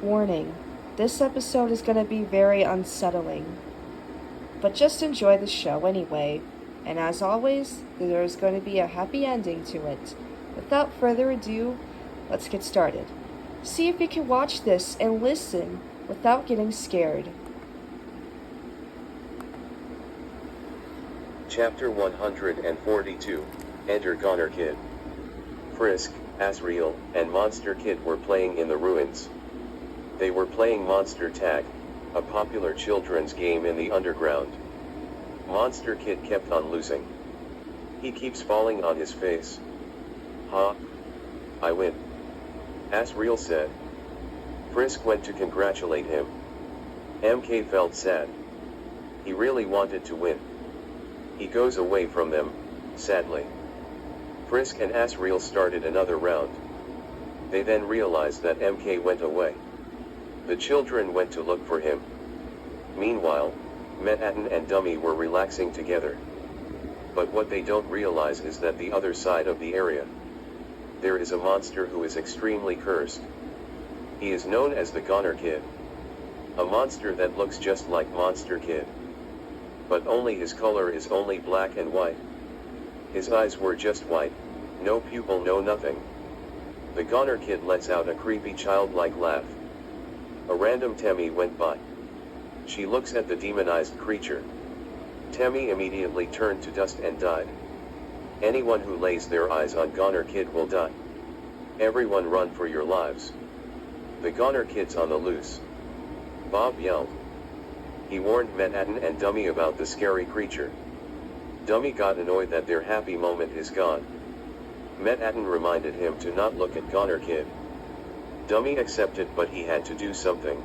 Warning, this episode is going to be very unsettling. But just enjoy the show anyway, and as always, there's going to be a happy ending to it. Without further ado, let's get started. See if you can watch this and listen without getting scared. Chapter 142, Enter Goner Kid. Frisk, Asriel, and Monster Kid were playing in the ruins. They were playing Monster Tag, a popular children's game in the underground. Monster Kid kept on losing. He keeps falling on his face. "Ha! I win," Asriel said. Frisk went to congratulate him. MK felt sad. He really wanted to win. He goes away from them, sadly. Frisk and Asriel started another round. They then realized that MK went away. The children went to look for him. Meanwhile, Manhattan and Dummy were relaxing together. But what they don't realize is that the other side of the area, there is a monster who is extremely cursed. He is known as the Goner Kid. A monster that looks just like Monster Kid. But only his color is only black and white. His eyes were just white, no pupil, no nothing. The Goner Kid lets out a creepy childlike laugh. A random Temmie went by. She looks at the demonized creature. Temmie immediately turned to dust and died. Anyone who lays their eyes on Goner Kid will die. Everyone run for your lives. The Goner Kid's on the loose. Bob yelled. He warned Manhattan and Dummy about the scary creature. Dummy got annoyed that their happy moment is gone. Manhattan reminded him to not look at Goner Kid. Dummy accepted, but he had to do something.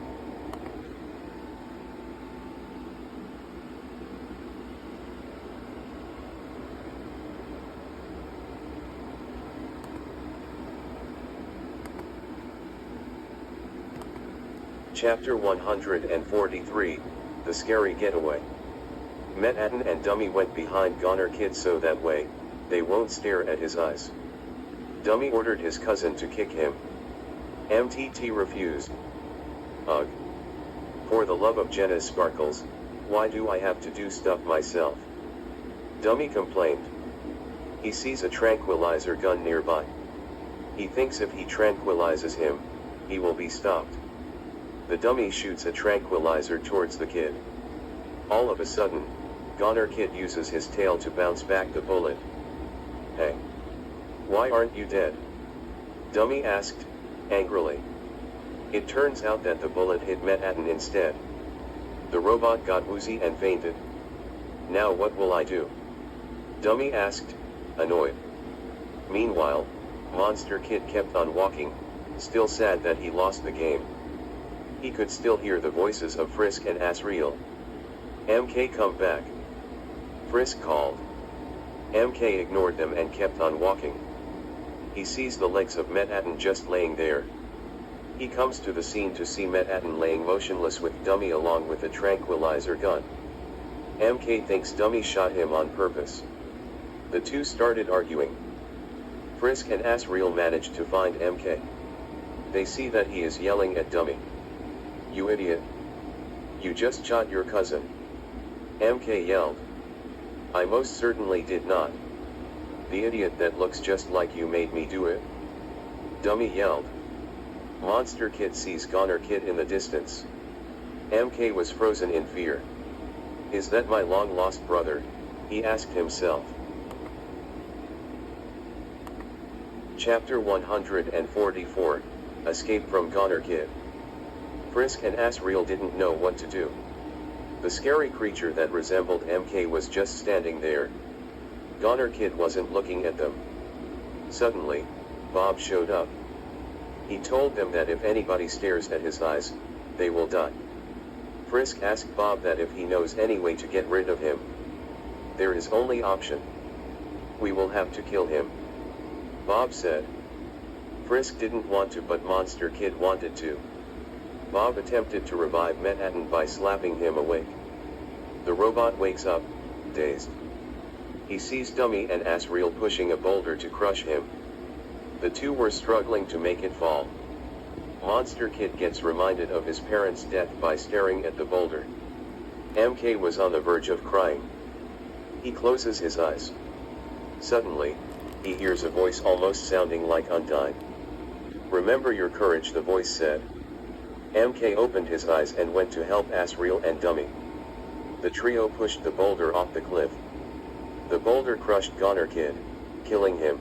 Chapter 143, The Scary Getaway. Manhattan and Dummy went behind Goner Kid so that way, they won't stare at his eyes. Dummy ordered his cousin to kick him. MTT refused. Ugh. For the love of Jenna's sparkles, why do I have to do stuff myself? Dummy complained. He sees a tranquilizer gun nearby. He thinks if he tranquilizes him, he will be stopped. The dummy shoots a tranquilizer towards the kid. All of a sudden, Goner Kid uses his tail to bounce back the bullet. "Hey! Why aren't you dead?" Dummy asked, angrily. It turns out that the bullet hit Manhattan instead. The robot got woozy and fainted. "Now what will I do?" Dummy asked, annoyed. Meanwhile, Monster Kid kept on walking, still sad that he lost the game. He could still hear the voices of Frisk and Asriel. "MK, come back." Frisk called. MK ignored them and kept on walking. He sees the legs of Manhattan just laying there. He comes to the scene to see Manhattan laying motionless with Dummy along with a tranquilizer gun. MK thinks Dummy shot him on purpose. The two started arguing. Frisk and Asriel managed to find MK. They see that he is yelling at Dummy. "You idiot! You just shot your cousin." MK yelled. "I most certainly did not. The idiot that looks just like you made me do it." Dummy yelled. Monster Kid sees Goner Kid in the distance. MK was frozen in fear. "Is that my long-lost brother?" he asked himself. Chapter 144, Escape from Goner Kid. Frisk and Asriel didn't know what to do. The scary creature that resembled MK was just standing there. Goner Kid wasn't looking at them. Suddenly, Bob showed up. He told them that if anybody stares at his eyes, they will die. Frisk asked Bob that if he knows any way to get rid of him. "There is only option. We will have to kill him," Bob said. Frisk didn't want to, but Monster Kid wanted to. Bob attempted to revive Manhattan by slapping him awake. The robot wakes up, dazed. He sees Dummy and Asriel pushing a boulder to crush him. The two were struggling to make it fall. Monster Kid gets reminded of his parents' death by staring at the boulder. MK was on the verge of crying. He closes his eyes. Suddenly, he hears a voice almost sounding like Undyne. "Remember your courage," the voice said. MK opened his eyes and went to help Asriel and Dummy. The trio pushed the boulder off the cliff. The boulder crushed Goner Kid, killing him.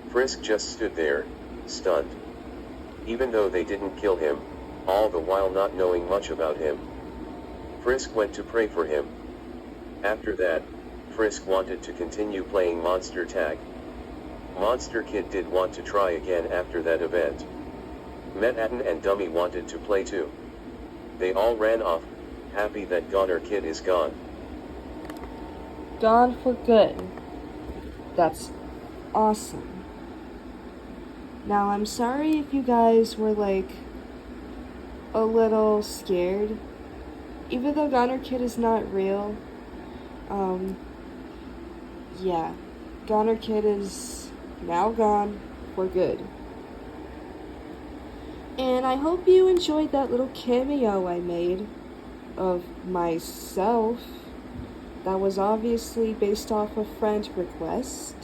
Frisk just stood there, stunned. Even though they didn't kill him, all the while not knowing much about him. Frisk went to pray for him. After that, Frisk wanted to continue playing Monster Tag. Monster Kid did want to try again after that event. Manhattan and Dummy wanted to play too. They all ran off, happy that Goner Kid is gone. Gone for good. That's awesome. Now, I'm sorry if you guys were like a little scared. Even though Goner Kid is not real, yeah, Goner Kid is now gone for good. And I hope you enjoyed that little cameo I made of myself. That was obviously based off a friend request.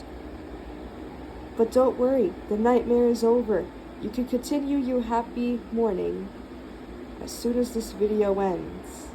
But don't worry, the nightmare is over. You can continue your happy morning as soon as this video ends.